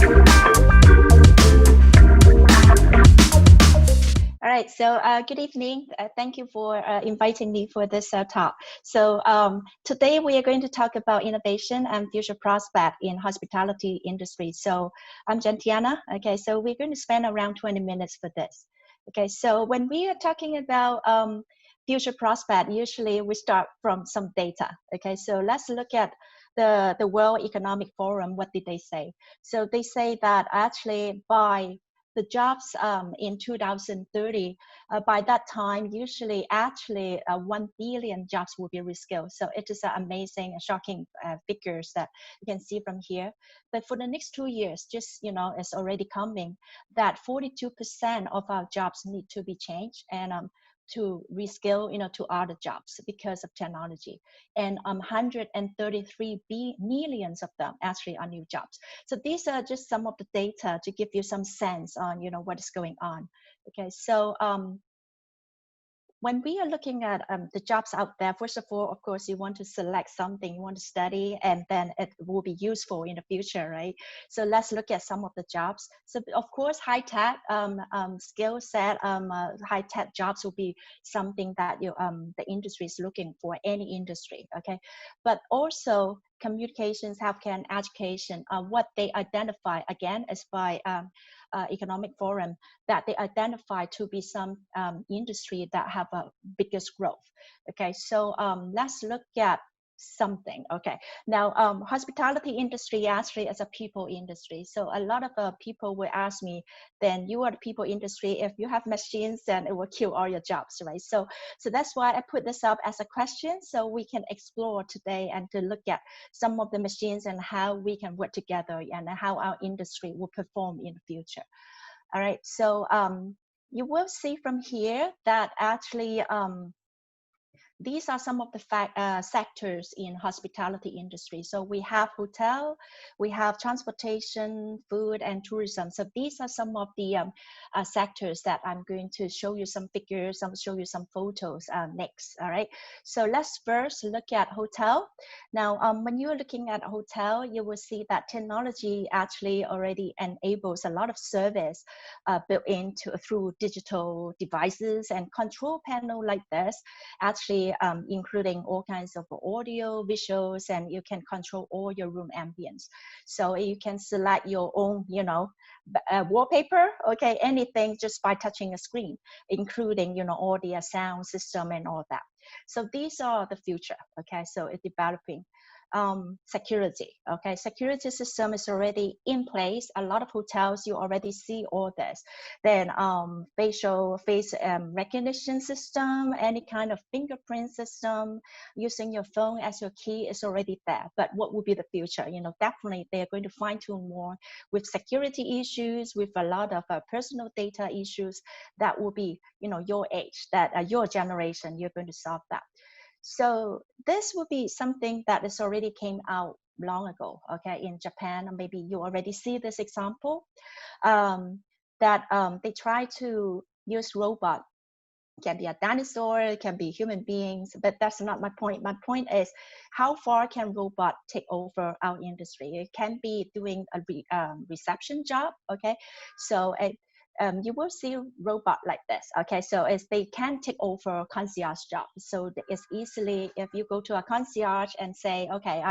All right, so good evening. Thank you for inviting me for this talk. So today we are going to talk about innovation and future prospect in hospitality industry. So I'm Gentiana. Okay, so we're going to spend around 20 minutes for this. Okay, so when we are talking about future prospect, usually we start from some data. Okay, so let's look at the World Economic Forum. What did they say? So they say that actually by the jobs in 2030, by that time, usually actually 1 billion jobs will be reskilled. So it is amazing, shocking figures that you can see from here. But for the next 2 years, just, it's already coming that 42% of our jobs need to be changed and to reskill, to other jobs because of technology. And 133 millions of them actually are new jobs. So these are just some of the data to give you some sense on, what is going on. Okay, so when we are looking at the jobs out there, first of all, of course, you want to select something you want to study, and then it will be useful in the future, right? So let's look at some of the jobs. So of course, high-tech skill set, high-tech jobs will be something that the industry is looking for, any industry, okay? But also communications, healthcare, and education are what they identify, again, as by Economic Forum, that they identify to be some industry that have a biggest growth. Okay, so let's look at something. Okay, now hospitality industry actually is a people industry. So a lot of people will ask me, then you are the people industry. If you have machines, then it will kill all your jobs, right? So that's why I put this up as a question, so we can explore today and to look at some of the machines and how we can work together and how our industry will perform in the future. All right, so you will see from here that actually these are some of the sectors in hospitality industry. So we have hotel, we have transportation, food, and tourism. So these are some of the sectors that I'm going to show you some figures, I'll show you some photos next, all right? So let's first look at hotel. Now, when you're looking at a hotel, you will see that technology actually already enables a lot of service built into through digital devices and control panel like this, actually including all kinds of audio, visuals, and you can control all your room ambience. So you can select your own, wallpaper, okay, anything just by touching a screen, including, all the sound system and all that. So these are the future, okay, so it's developing. Security, okay, security system is already in place. A lot of hotels, you already see all this. Then face recognition system, any kind of fingerprint system, using your phone as your key is already there. But what will be the future? Definitely they're going to fine tune more with security issues, with a lot of personal data issues. That will be, your age, that your generation, you're going to solve that. So this would be something that is already came out long ago, okay, in Japan. Maybe you already see this example, that they try to use robot. Can be a dinosaur, it can be human beings, but that's not my point. My point is, how far can robot take over our industry? It can be doing a reception job, okay? So you will see robot like this, okay? So they can take over concierge job. So it's easily, if you go to a concierge and say, okay,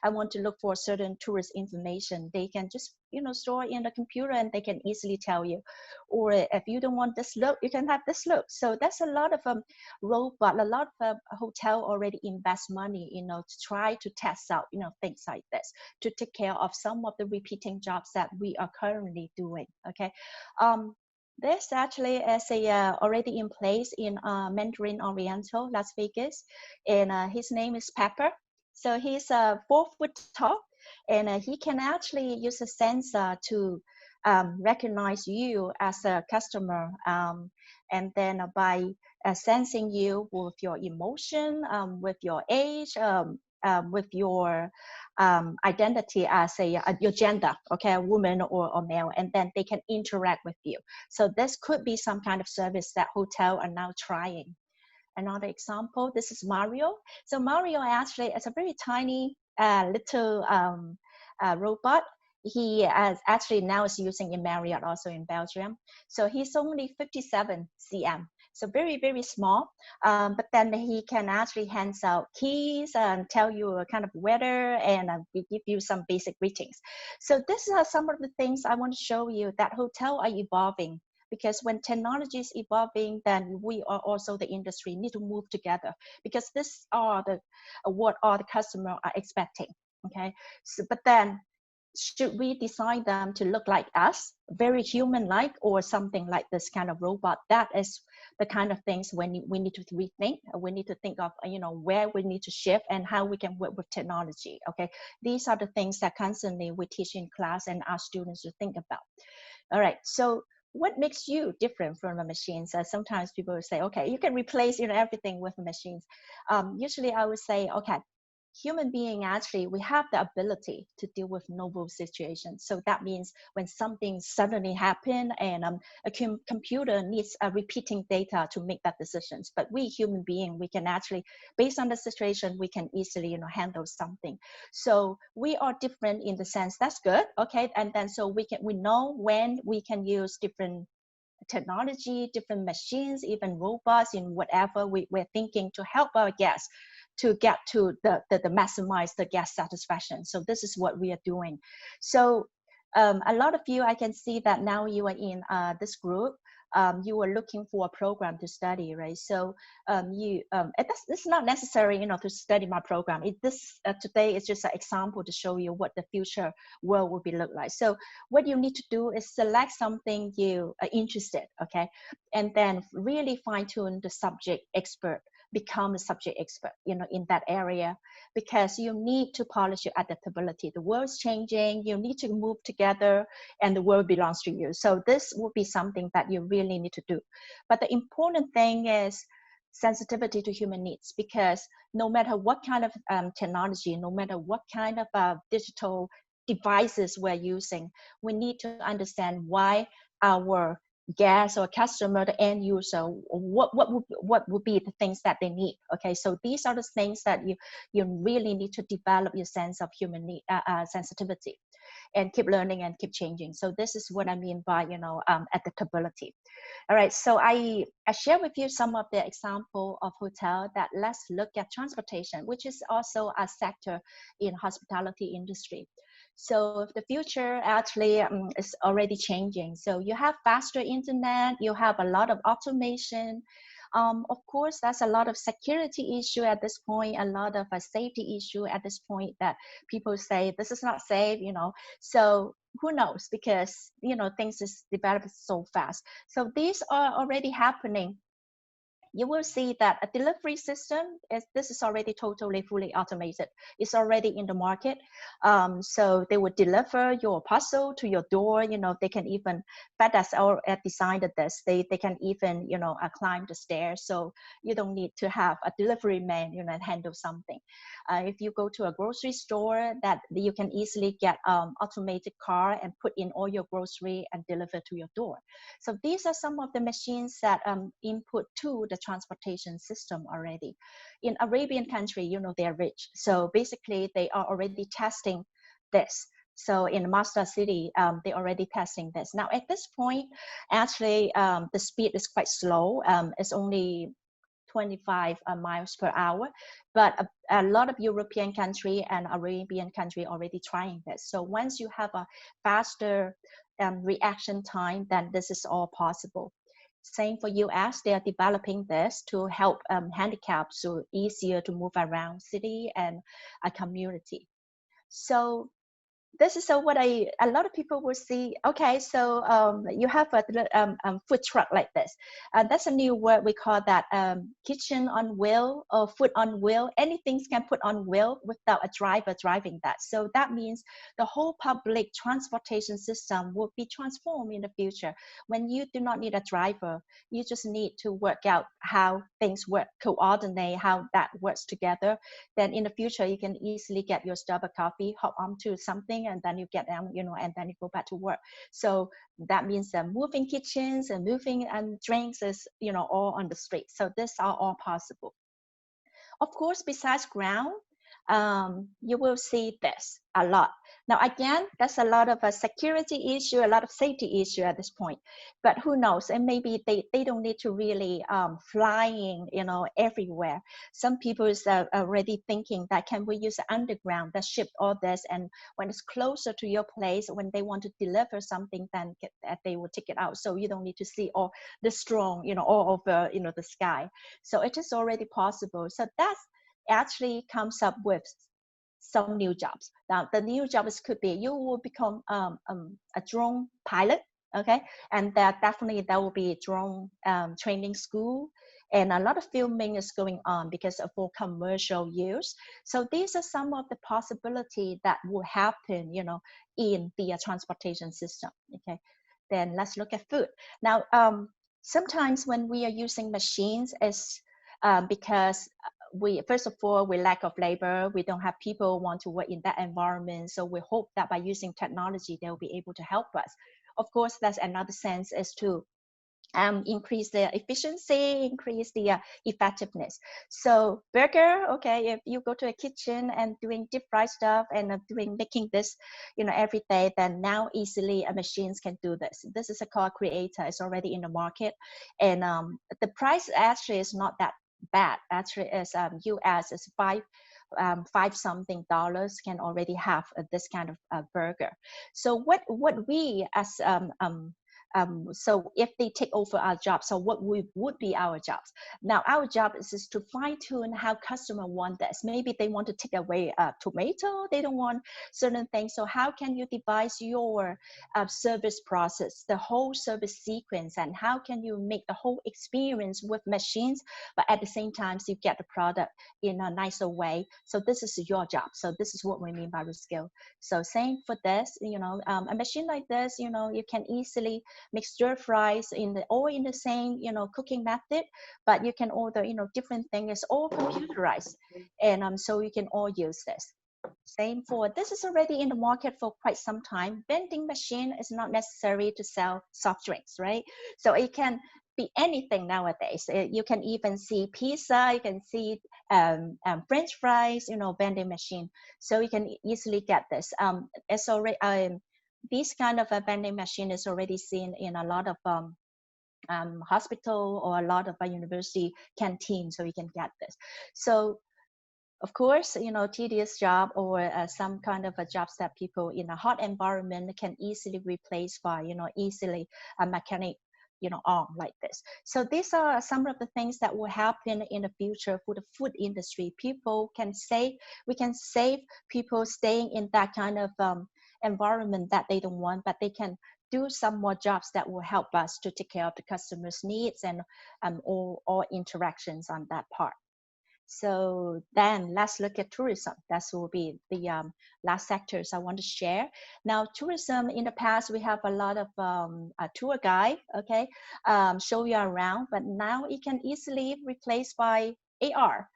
I want to look for certain tourist information, they can just, store in the computer and they can easily tell you. Or if you don't want this look, you can have this look. So that's a lot of robot, a lot of hotel already invest money, to try to test out, things like this, to take care of some of the repeating jobs that we are currently doing, okay? This actually is already in place in Mandarin Oriental, Las Vegas, and his name is Pepper. So he's 4 foot tall, and he can actually use a sensor to recognize you as a customer, and then by sensing you with your emotion, with your age, with your identity as your gender, okay, a woman or male, and then they can interact with you. So this could be some kind of service that hotel are now trying. Another example, this is Mario. So Mario actually is a very tiny little robot. he actually now is using in Marriott, also in Belgium. So he's only 57 cm. So very, very small, but then he can actually hands out keys and tell you a kind of weather and give you some basic greetings. So these are some of the things I want to show you that hotel are evolving, because when technology is evolving, then we are also the industry need to move together, because this are the what all the customer are expecting. Okay, so but then should we design them to look like us, very human-like, or something like this kind of robot? That is the kind of things when we need to rethink. We need to think of, you know, where we need to shift and how we can work with technology. Okay, these are the things that constantly we teach in class and ask students to think about. All right, so what makes you different from the machines? Sometimes people will say, okay, you can replace, you know, everything with the machines. Usually I would say, okay, human being, actually we have the ability to deal with novel situations. So that means when something suddenly happen and a computer needs repeating data to make that decisions, but we human being, we can actually, based on the situation, we can easily, you know, handle something. So we are different in the sense, that's good. Okay, and then so we know when we can use different technology, different machines, even robots, in whatever we're thinking to help our guests to get to the maximize the guest satisfaction. So this is what we are doing. So a lot of you, I can see that now you are in this group. You are looking for a program to study, right? So it's not necessary, you know, to study my program. Today is just an example to show you what the future world will be look like. So what you need to do is select something you are interested, okay, and then really fine tune the subject expert, become a subject expert, you know, in that area, because you need to polish your adaptability. The world's changing, you need to move together, and the world belongs to you. So this will be something that you really need to do. But the important thing is sensitivity to human needs, because no matter what kind of technology, no matter what kind of digital devices we're using, we need to understand why our guest or customer, the end user, what would be the things that they need. Okay, so these are the things that you really need to develop your sense of human need, sensitivity, and keep learning and keep changing. So this is what I mean by, you know, adaptability. All right, so I share with you some of the example of hotel. That let's look at transportation, which is also a sector in hospitality industry. So the future actually is already changing. So you have faster internet, you have a lot of automation. Of course, there's a lot of security issue at this point, a lot of a safety issue at this point that people say this is not safe, you know. So who knows, because, you know, things is developed so fast. So these are already happening. You will see that a delivery system this is already totally fully automated. It's already in the market. So they would deliver your parcel to your door. You know, they can even, FedEx or designed this. They can even, you know, climb the stairs. So you don't need to have a delivery man, you know, and handle something. If you go to a grocery store, that you can easily get automated car and put in all your grocery and deliver to your door. So these are some of the machines that input to the transportation system already. In Arabian country, you know, they're rich. So basically they are already testing this. So in Masdar city, they're already testing this. Now at this point, actually the speed is quite slow. It's only 25 miles per hour, but a lot of European country and Arabian country already trying this. So once you have a faster reaction time, then this is all possible. Same for US, they are developing this to help handicaps so easier to move around city and a community. So this is so what a lot of people will see. Okay, so you have a food truck like this. That's a new word, we call that kitchen on wheel or food on wheel. Anything can put on wheel without a driver driving that. So that means the whole public transportation system will be transformed in the future. When you do not need a driver, you just need to work out how things work, coordinate how that works together. Then in the future, you can easily get your Starbucks coffee, hop onto something, and then you get them, you know, and then you go back to work. So that means that moving kitchens and moving drinks is, you know, all on the street. So this are all possible. Of course, besides ground, you will see this a lot. Now, again, that's a lot of a security issue, a lot of safety issue at this point. But who knows? And maybe they don't need to really flying, everywhere. Some people is already thinking that can we use underground that ship all this, and when it's closer to your place, when they want to deliver something, then that they will take it out. So you don't need to see all the strong, all over, the sky. So it is already possible. So that's actually comes up with some new jobs. Now, the new jobs could be you will become a drone pilot, okay? And that will be a drone training school. And a lot of filming is going on because of for commercial use. So these are some of the possibility that will happen, in the transportation system, okay? Then let's look at food. Now, sometimes when we are using machines, is because we first of all we lack of labor, we don't have people want to work in that environment, so we hope that by using technology they will be able to help us. Of course, that's another sense is to increase the efficiency, increase the effectiveness. So burger, okay, if you go to a kitchen and doing deep fry stuff and making this, every day, then now easily machines can do this. This is a called Creator. It's already in the market, and the price actually is not that bad. Actually, is US is five something dollars can already have this kind of burger. So what we as so if they take over our jobs, so what would be our jobs? Now, our job is to fine tune how customer want this. Maybe they want to take away a tomato, they don't want certain things. So how can you devise your service process, the whole service sequence, and how can you make the whole experience with machines, but at the same time, so you get the product in a nicer way. So this is your job. So this is what we mean by reskill. So same for this, a machine like this, you can easily make stir fries all in the same, cooking method, but you can order, different things. It's all computerized, and so you can all use this. Same for this is already in the market for quite some time. Vending machine is not necessary to sell soft drinks, right? So it can be anything nowadays. You can even see pizza, you can see French fries, vending machine. So you can easily get this. It's already this kind of a vending machine is already seen in a lot of hospital or a lot of university canteens, so you can get this. So of course, tedious job or some kind of a jobs that people in a hot environment can easily replace by, easily a mechanic, arm like this. So these are some of the things that will happen in the future for the food industry. We can save people staying in that kind of environment that they don't want, but they can do some more jobs that will help us to take care of the customer's needs and all interactions on that part. So then let's look at tourism. That will be the last sectors I want to share. Now, tourism, in the past, we have a lot of a tour guide, okay, show you around, but now it can easily replaced by AR.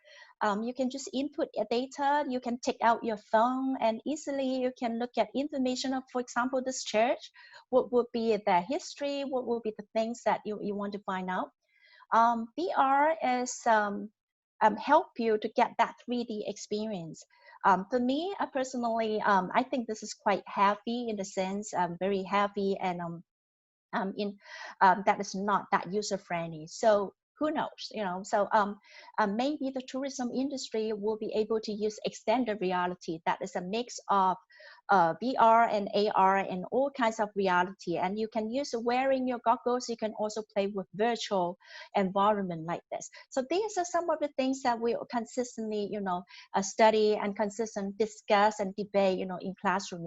You can just input your data, you can take out your phone, and easily you can look at information of, for example, this church, what would be their history, what will be the things that you want to find out. VR is help you to get that 3D experience. For me, personally, I think this is quite heavy in the sense, very heavy, and that is not that user friendly. So who knows, so maybe the tourism industry will be able to use extended reality. That is a mix of VR and AR and all kinds of reality, and you can use wearing your goggles. You can also play with virtual environment like this. So these are some of the things that we consistently study and consistently discuss and debate in classroom,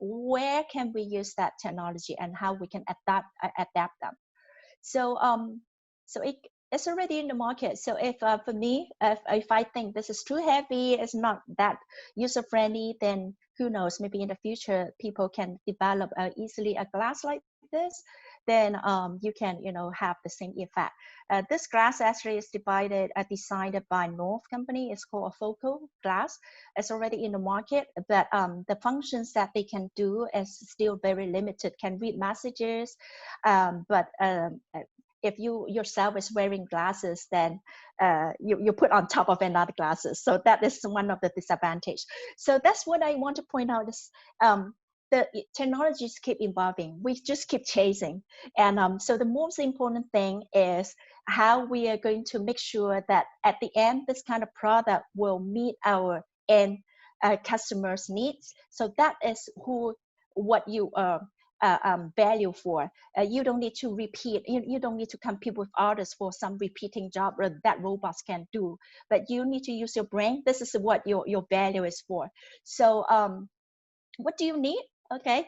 where can we use that technology and how we can adapt them. So so it's already in the market. So if for me, if I think this is too heavy, it's not that user friendly, then who knows, maybe in the future people can develop easily a glass like this, then you can have the same effect. This glass actually is designed by North company. It's called a focal glass. It's already in the market, but the functions that they can do is still very limited. Can read messages, but if you yourself is wearing glasses, then you put on top of another glasses. So that is one of the disadvantage. So that's what I want to point out is the technologies keep evolving. We just keep chasing. And so the most important thing is how we are going to make sure that at the end, this kind of product will meet our end customers' needs. So that is what you value for. You don't need to repeat, you don't need to compete with others for some repeating job that robots can do, but you need to use your brain. This is what your value is for. So what do you need, okay,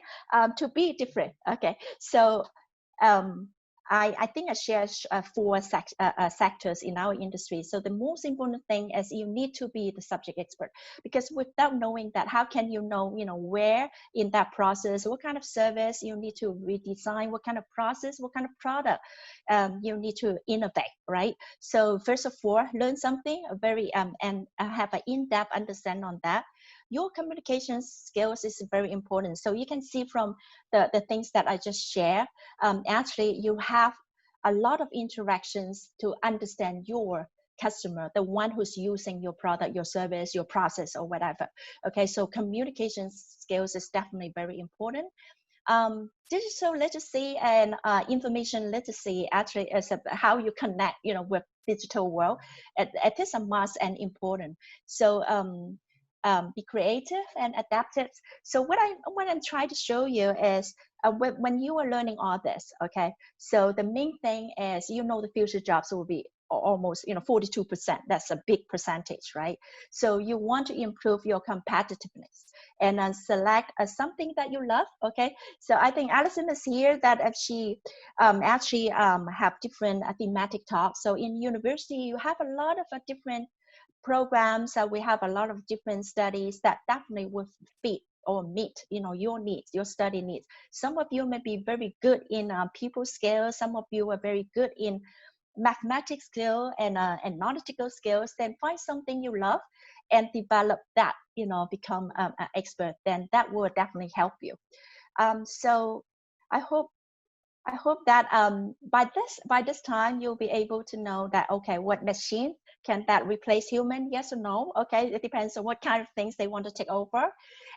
to be different? Okay, so I think I share four sectors in our industry. So the most important thing is you need to be the subject expert, because without knowing that, how can you know where in that process, what kind of service you need to redesign, what kind of process, what kind of product you need to innovate, right? So first of all, learn something very and have an in-depth understanding on that. Your communication skills is very important. So you can see from the things that I just shared, actually you have a lot of interactions to understand your customer, the one who's using your product, your service, your process, or whatever. Okay, so communication skills is definitely very important. Digital literacy and information literacy actually is how you connect, with digital world. It is a must and important. So be creative and adaptive. So what I'm trying to show you is when you are learning all this, okay, so the main thing is, the future jobs will be almost 42%. That's a big percentage, right? So you want to improve your competitiveness and then select something that you love. Okay, so I think Alison is here, that if she actually have different thematic talks. So in university you have a lot of different programs. We have a lot of different studies that definitely will fit or meet your needs, your study needs. Some of you may be very good in people skills, some of you are very good in mathematics skill and analytical skills. Then find something you love and develop that, become an expert. Then that will definitely help you. So I hope that by this time you'll be able to know that, okay, what machine can that replace human? Yes or no? Okay, it depends on what kind of things they want to take over.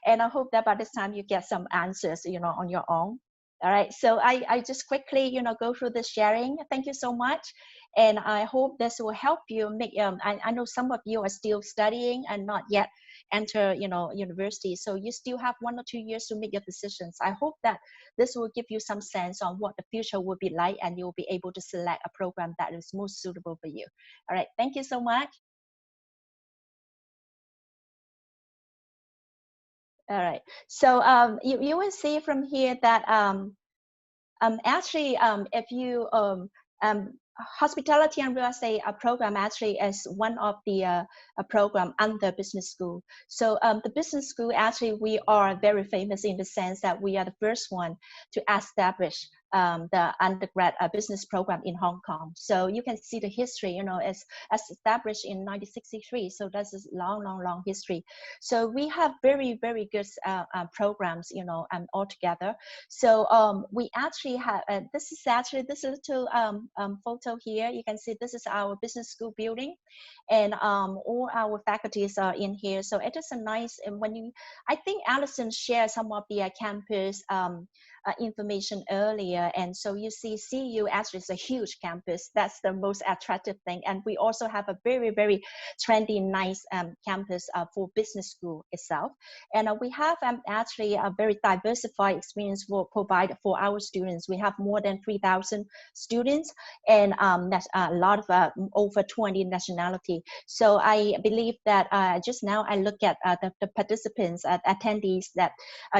And I hope that by this time you get some answers, on your own. All right, so I just quickly, go through this sharing. Thank you so much. And I hope this will help you make, I know some of you are still studying and not yet enter, university. So you still have 1 or 2 years to make your decisions. I hope that this will give you some sense on what the future will be like, and you'll be able to select a program that is most suitable for you. All right, thank you so much. All right, so you will see from here that actually, if you hospitality and real estate program actually is one of the a program under business school. So the business school, actually we are very famous in the sense that we are the first one to establish the undergrad business program in Hong Kong. So you can see the history, it's established in 1963. So that's a long history. So we have very good programs, altogether. So we actually have, this is a little photo here. You can see this is our business school building, and all our faculties are in here. So it is a nice, and I think Alison shared some of the campus information earlier. And so you see CU actually is a huge campus. That's the most attractive thing. And we also have a very trendy, nice campus for business school itself. And we have actually a very diversified experience provided for our students. We have more than 3,000 students, and that's a lot of over 20 nationality. So I believe that just now I look at the participants, attendees, that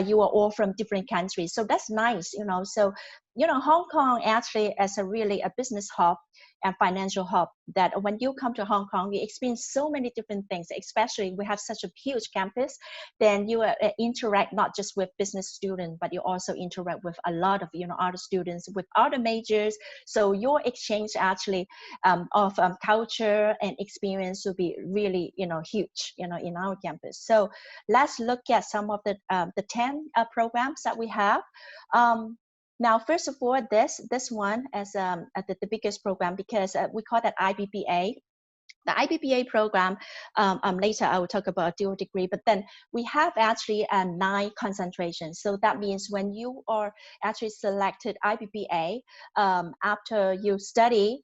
you are all from different countries. So that's nice, So, Hong Kong actually is really a business hub and financial hub, that when you come to Hong Kong, you experience so many different things, especially we have such a huge campus. Then you interact not just with business students, but you also interact with a lot of, other students with other majors. So your exchange actually of culture and experience will be really, huge, in our campus. So let's look at some of the 10 programs that we have. Now, first of all, this one as the biggest program, because we call that IBBA. The IBBA program, later I will talk about dual degree, but then we have actually 9 concentrations. So that means when you are actually selected IBBA, after you study,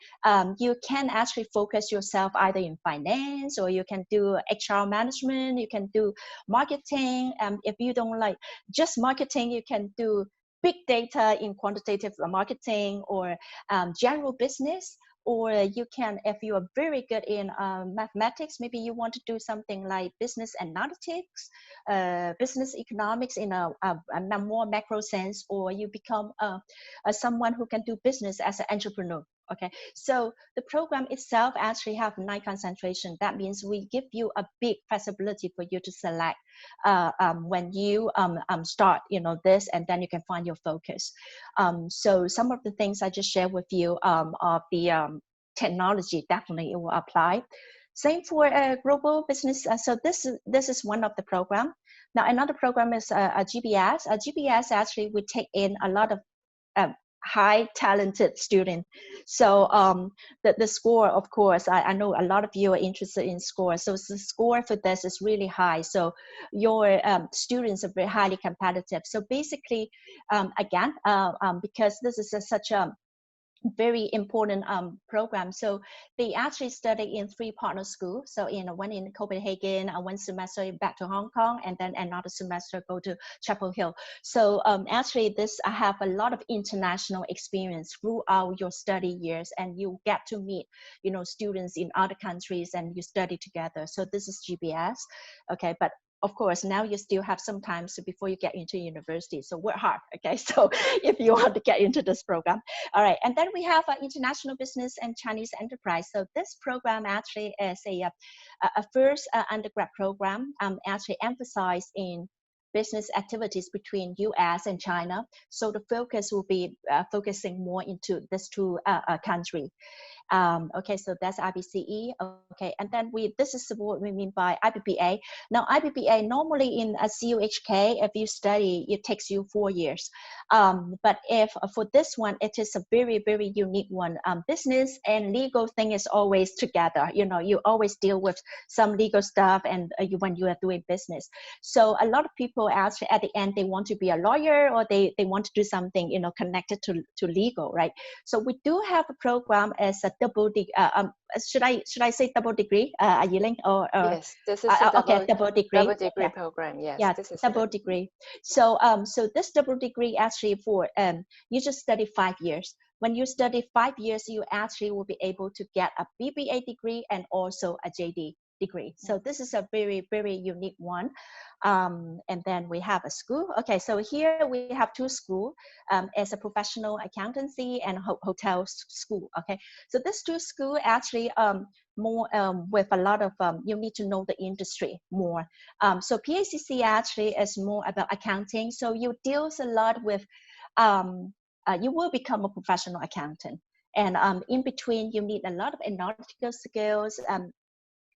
you can actually focus yourself either in finance, or you can do HR management, you can do marketing. If you don't like just marketing, you can do big data in quantitative marketing, or general business. Or you can, if you are very good in mathematics, maybe you want to do something like business analytics, business economics in a more macro sense, or you become someone who can do business as an entrepreneur. Okay, so the program itself actually have 9 concentration. That means we give you a big flexibility for you to select when you start, this, and then you can find your focus. So some of the things I just shared with you of the technology, definitely it will apply. Same for global business. So this is one of the program. Now another program is a GBS. A GBS actually would take in a lot of high talented student. So the score, of course, I know a lot of you are interested in score. So the score for this is really high. So your students are very highly competitive. So basically, again, because this is such a very important program. So they actually study in 3 partner schools. So one in Copenhagen, one semester back to Hong Kong, and then another semester go to Chapel Hill. So actually I have a lot of international experience throughout your study years, and you get to meet, students in other countries, and you study together. So this is GBS. Okay, but of course, now you still have some time before you get into university. So work hard, okay? So if you want to get into this program. All right, and then we have international business and Chinese enterprise. So this program actually is a first undergrad program, actually emphasized in business activities between US and China. So the focus will be focusing more into these 2 countries. Okay, so that's IBCE. Okay, and then this is what we mean by IBBA. Now, IBBA normally in a CUHK, if you study, it takes you 4 years. But if for this one, it is a very, very unique one. Business and legal thing is always together. You always deal with some legal stuff, and when you are doing business. So a lot of people actually at the end, they want to be a lawyer, or they want to do something, connected to legal, right? So we do have a program as a double degree. Should I say double degree? Yiling, or yes, this is a double degree. Yeah. Program. Yes, yeah, this is double degree. So so this double degree actually for you just study 5 years. When you study 5 years, you actually will be able to get a BBA degree and also a JD degree. So this is a very, very unique one. And then we have a school. Okay, so here we have 2 schools as a professional accountancy and hotel school. Okay, so this 2 school actually more with a lot of you need to know the industry more. So PACC actually is more about accounting. So you deals a lot with you will become a professional accountant. And in between, you need a lot of analytical skills.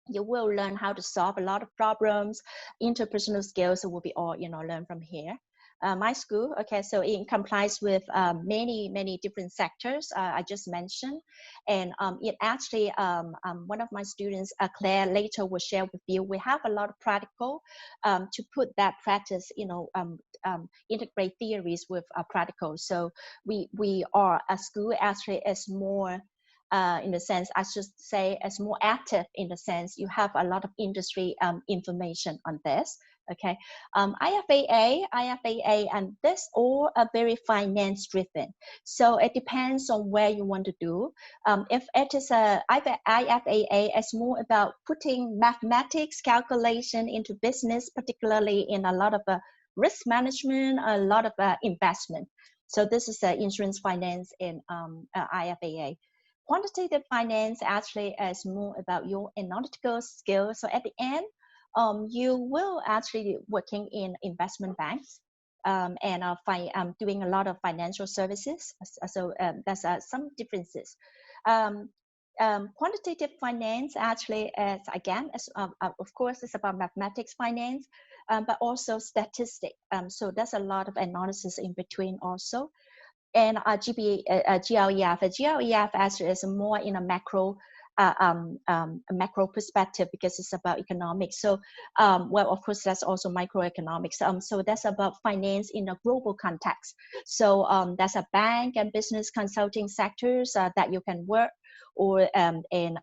You will learn how to solve a lot of problems. Interpersonal skills will be all learned from here. My school, okay, so it complies with many different sectors I just mentioned, and it actually one of my students, Claire, later will share with you. We have a lot of practical to put that practice, integrate theories with practical. So we are a school actually is more in the sense, I should say, as more active in the sense you have a lot of industry information on this. Okay, IFAA, and this all are very finance driven. So it depends on where you want to do. If it is IFAA, it's more about putting mathematics calculation into business, particularly in a lot of risk management, a lot of investment. So this is insurance finance in IFAA. Quantitative finance actually is more about your analytical skills. So at the end, you will actually working in investment banks and doing a lot of financial services. So there's some differences. Quantitative finance actually is, again, of course, it's about mathematics finance, but also statistics. So there's a lot of analysis in between also. and GLEF. GLEF actually is more in a macro macro perspective because it's about economics. So, well, of course, that's also microeconomics. So that's about finance in a global context. So that's a bank and business consulting sectors that you can work, or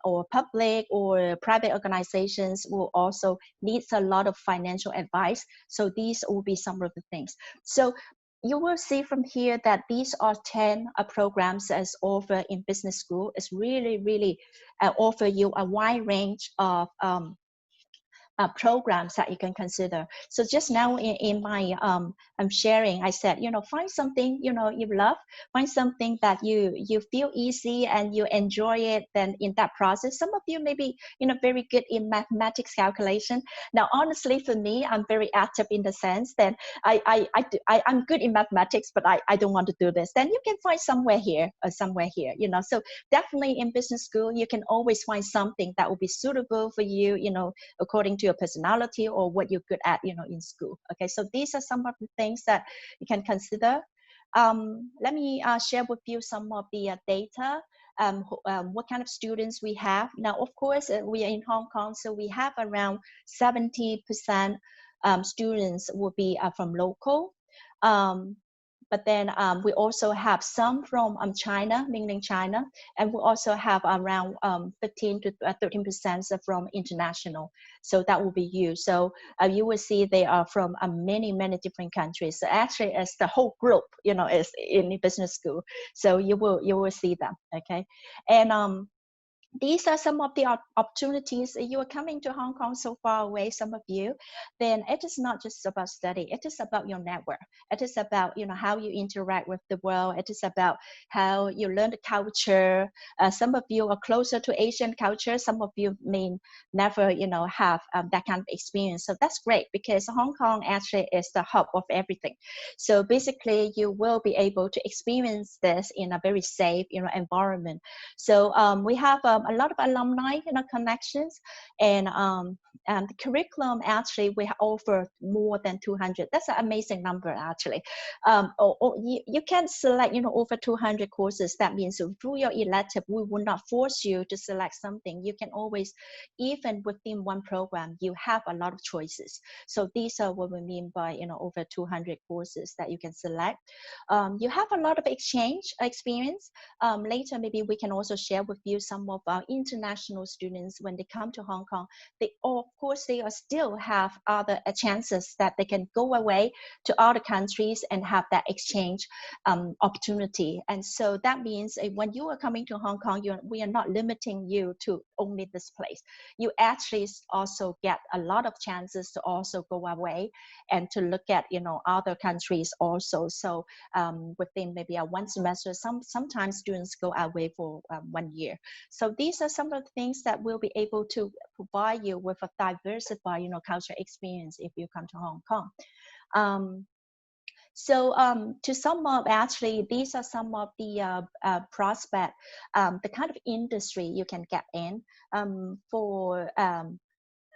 or public or private organizations will also needs a lot of financial advice. So these will be some of the things. So you will see from here that these are 10 programs as offered in business school. It's really offer you a wide range of programs that you can consider. So just now in my I'm sharing, I said, find something you love, find something that you feel easy and you enjoy it. Then in that process, some of you may be very good in mathematics calculation. Now honestly, for me, I'm very active in the sense that I'm good in mathematics, but I don't want to do this. Then you can find somewhere here or somewhere here. So definitely in business school, you can always find something that will be suitable for you, according to your personality or what you're good at, in school. Okay, so these are some of the things that you can consider. Let me share with you some of the data. What kind of students we have. Now, of course, we are in Hong Kong, so we have around 70% students will be from local. But then we also have some from China, mainland China, and we also have around 15 to 13% from international. So that will be you. So you will see they are from many different countries. So actually, as the whole group, is in business school. So you will see them. Okay, and these are some of the opportunities. You are coming to Hong Kong so far away, some of you, then it is not just about study. It is about your network. It is about, how you interact with the world. It is about how you learn the culture. Some of you are closer to Asian culture. Some of you may never, have that kind of experience. So that's great because Hong Kong actually is the hub of everything. So basically, you will be able to experience this in a very safe, environment. So we have a lot of alumni connections, and the curriculum actually we offer more than 200. That's an amazing number actually. Or you can select over 200 courses. That means through your elective we will not force you to select something. You can always, even within one program, you have a lot of choices. So these are what we mean by over 200 courses that you can select. You have a lot of exchange experience. Later maybe we can also share with you some of our international students. When they come to Hong Kong, of course they still have other chances that they can go away to other countries and have that exchange opportunity. And so that means when you are coming to Hong Kong, we are not limiting you to only this place. You actually also get a lot of chances to also go away and to look at other countries also. So within maybe one semester, sometimes students go away for 1 year. So these are some of the things that we'll be able to provide you with a diversified cultural experience if you come to Hong Kong. So to sum up, actually, these are some of the prospect, the kind of industry you can get in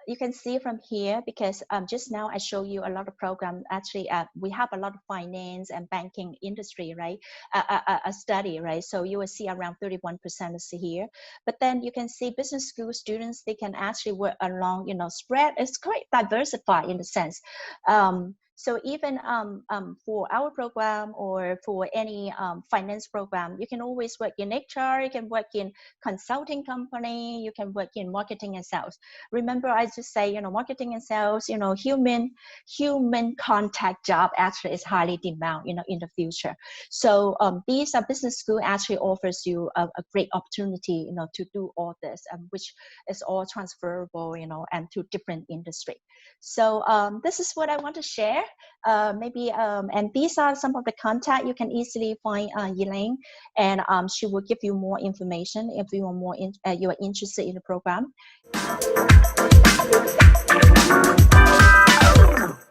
you can see from here, because just now I show you a lot of programs. Actually, we have a lot of finance and banking industry, right? A study, right? So you will see around 31% is here. But then you can see business school students, they can actually work along, spread. It's quite diversified in the sense. So even for our program or for any finance program, you can always work in HR, you can work in consulting company, you can work in marketing and sales. Remember, I just say, marketing and sales, human contact job actually is highly demanded, in the future. So these business school actually offers you a great opportunity, to do all this, which is all transferable, and to different industry. So this is what I want to share. And these are some of the contact. You can easily find Elaine, and she will give you more information if you are you are interested in the program.